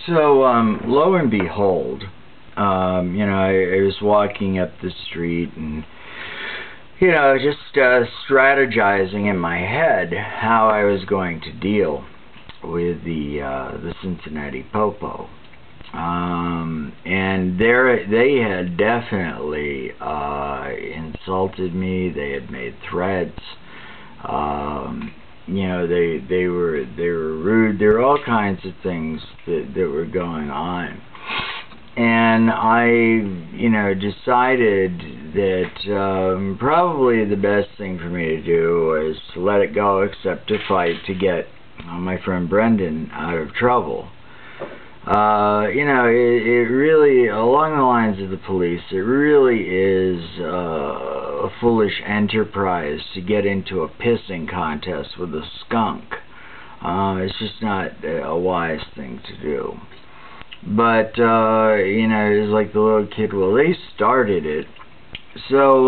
So, lo and behold, I was walking up the street and, just strategizing in my head how I was going to deal with the Cincinnati Popo. And they had definitely insulted me. They had made threats. They were rude. There were all kinds of things that were going on. And I, decided that probably the best thing for me to do was to let it go, accept a fight to get my friend Brendan out of trouble. It really, along the lines of the police, it really is a foolish enterprise to get into a pissing contest with a skunk. It's just not a wise thing to do. But, it's like the little kid, well, they started it. So,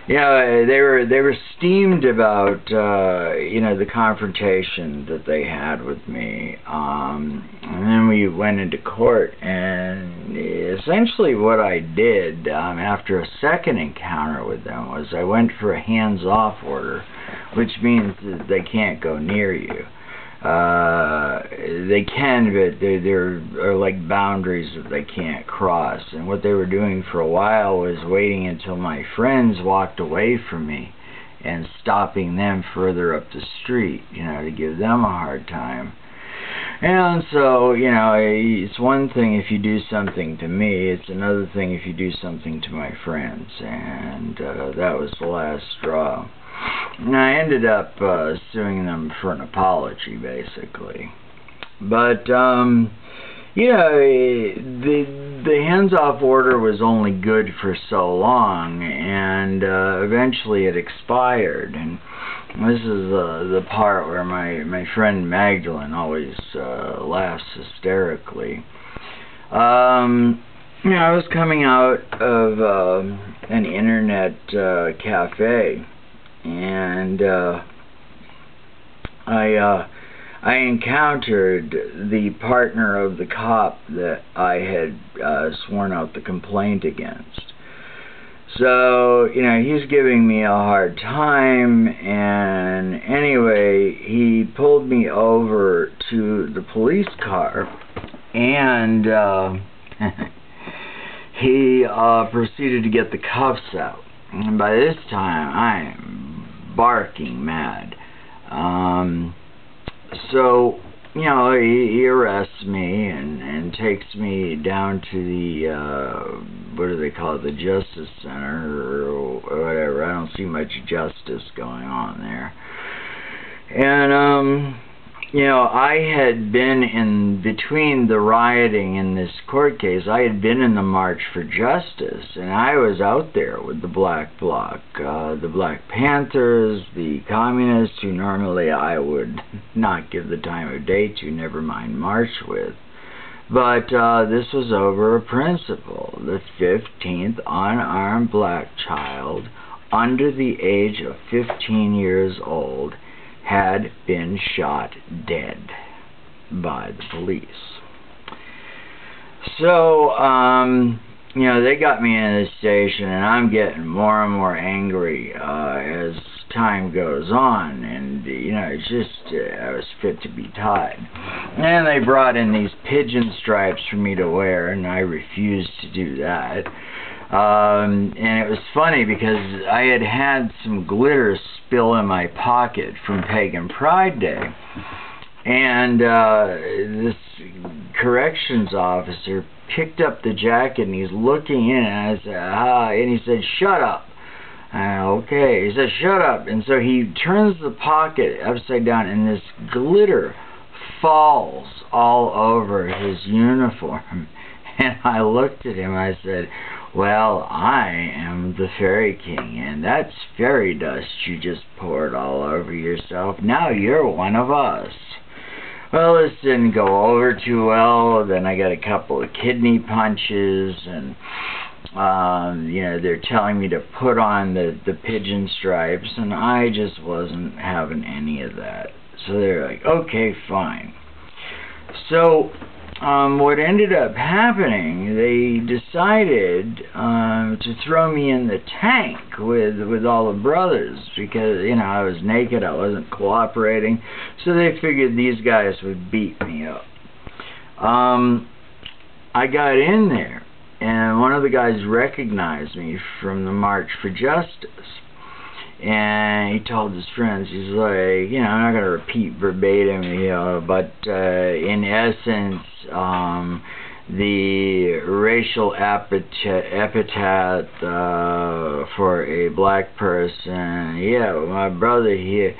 they were steamed about, the confrontation that they had with me. And then we went into court, and essentially what I did after a second encounter with them was I went for a hands-off order, which means that they can't go near you. They can, but there are like boundaries that they can't cross. And what they were doing for a while was waiting until my friends walked away from me and stopping them further up the street, to give them a hard time. And so, it's one thing if you do something to me, it's another thing if you do something to my friends. And that was the last straw. And I ended up suing them for an apology, basically. But, the hands-off order was only good for so long, and eventually it expired. And this is the part where my friend Magdalene always laughs hysterically. I was coming out of an internet cafe, and I encountered the partner of the cop that I had sworn out the complaint against. So, he's giving me a hard time, and anyway, he pulled me over to the police car, and he proceeded to get the cuffs out. And by this time, I'm barking mad. So, he arrests me and takes me down to the, what do they call it, the Justice Center or whatever. I don't see much justice going on there. And, I had been in between the rioting in this court case, I had been in the March for Justice, and I was out there with the Black Bloc, the Black Panthers, the Communists, who normally I would not give the time of day to, never mind march with. But this was over a principle. The 15th unarmed black child under the age of 15 years old had been shot dead by the police. So, they got me in the station, and I'm getting more and more angry as time goes on, and, it's just, I was fit to be tied. And they brought in these pigeon stripes for me to wear, and I refused to do that. And it was funny because I had some glitter spill in my pocket from Pagan Pride Day. And this corrections officer picked up the jacket and he's looking in, and I said, and he said, "Shut up." Okay, he said, "Shut up." And so he turns the pocket upside down, and this glitter falls all over his uniform. And I looked at him, I said, "Well, I am the Fairy King, and that's fairy dust you just poured all over yourself. Now you're one of us." Well, this didn't go over too well. Then I got a couple of kidney punches, and they're telling me to put on the pigeon stripes, and I just wasn't having any of that. So they're like, "Okay, fine." So, what ended up happening, they decided to throw me in the tank with all the brothers because, you know, I was naked, I wasn't cooperating, so they figured these guys would beat me up. I got in there, and one of the guys recognized me from the March for Justice. And he told his friends, he's like, you know, I'm not going to repeat verbatim, you know, but in essence, the racial epithet for a black person, yeah, my brother here,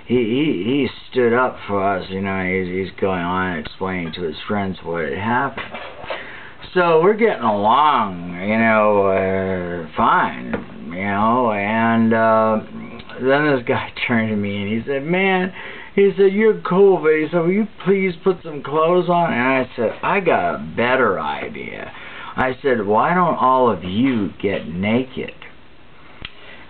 he stood up for us, you know, he's going on explaining to his friends what had happened. So we're getting along, you know, fine. You know, and then this guy turned to me and he said, man, he said, you're cool, but he said, will you please put some clothes on? And I said, I got a better idea. I said, why don't all of you get naked?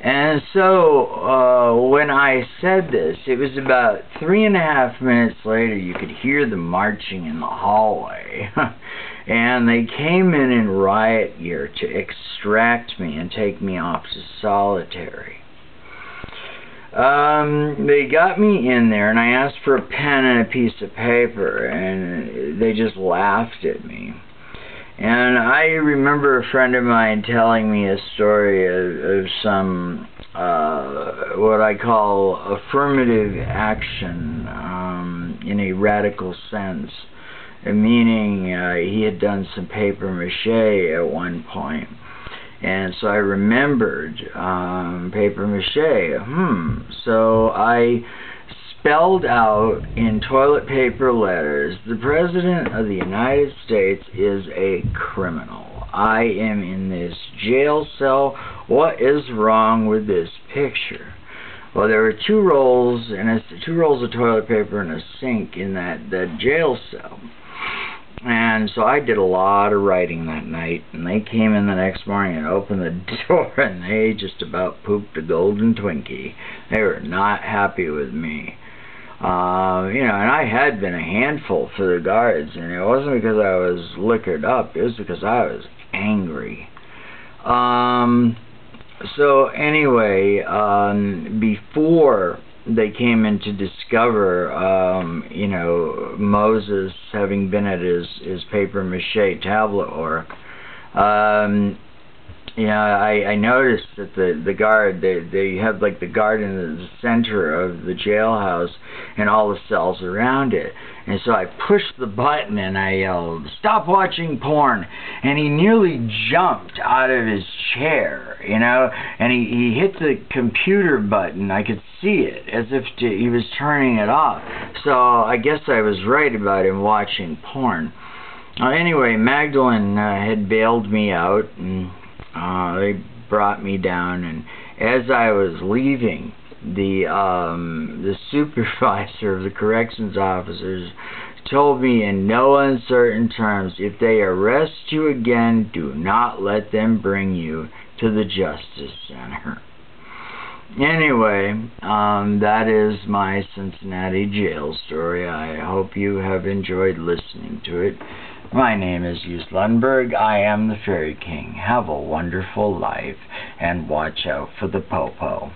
And so when I said this, it was about 3.5 minutes later, you could hear them marching in the hallway. And they came in riot gear to extract me and take me off to solitary. They got me in there, and I asked for a pen and a piece of paper, and they just laughed at me. And I remember a friend of mine telling me a story of some, what I call affirmative action, in a radical sense. Meaning he had done some paper mache at one point. And so I remembered paper mache. So I spelled out in toilet paper letters, the President of the United States is a criminal. I am in this jail cell. What is wrong with this picture? Well, there were two rolls of toilet paper and a sink in that jail cell. And so I did a lot of writing that night, and they came in the next morning and opened the door, and they just about pooped a golden Twinkie. They were not happy with me. You know, and I had been a handful for the guards, and it wasn't because I was liquored up, it was because I was angry. So anyway, before they came in to discover, you know, Moses having been at his paper mache tablet work, you know, I noticed that the guard, they have like the guard in the center of the jailhouse and all the cells around it. And so I pushed the button and I yelled, "Stop watching porn!" And he nearly jumped out of his chair, you know, and he hit the computer button. I could see it, as if he was turning it off. So I guess I was right about him watching porn. Anyway, Magdalene had bailed me out, and they brought me down, and as I was leaving, the supervisor of the corrections officers told me in no uncertain terms, if they arrest you again, do not let them bring you to the Justice Center. Anyway, that is my Cincinnati jail story. I hope you have enjoyed listening to it. My name is Hugh Lundberg. I am the Fairy King. Have a wonderful life, and watch out for the popo.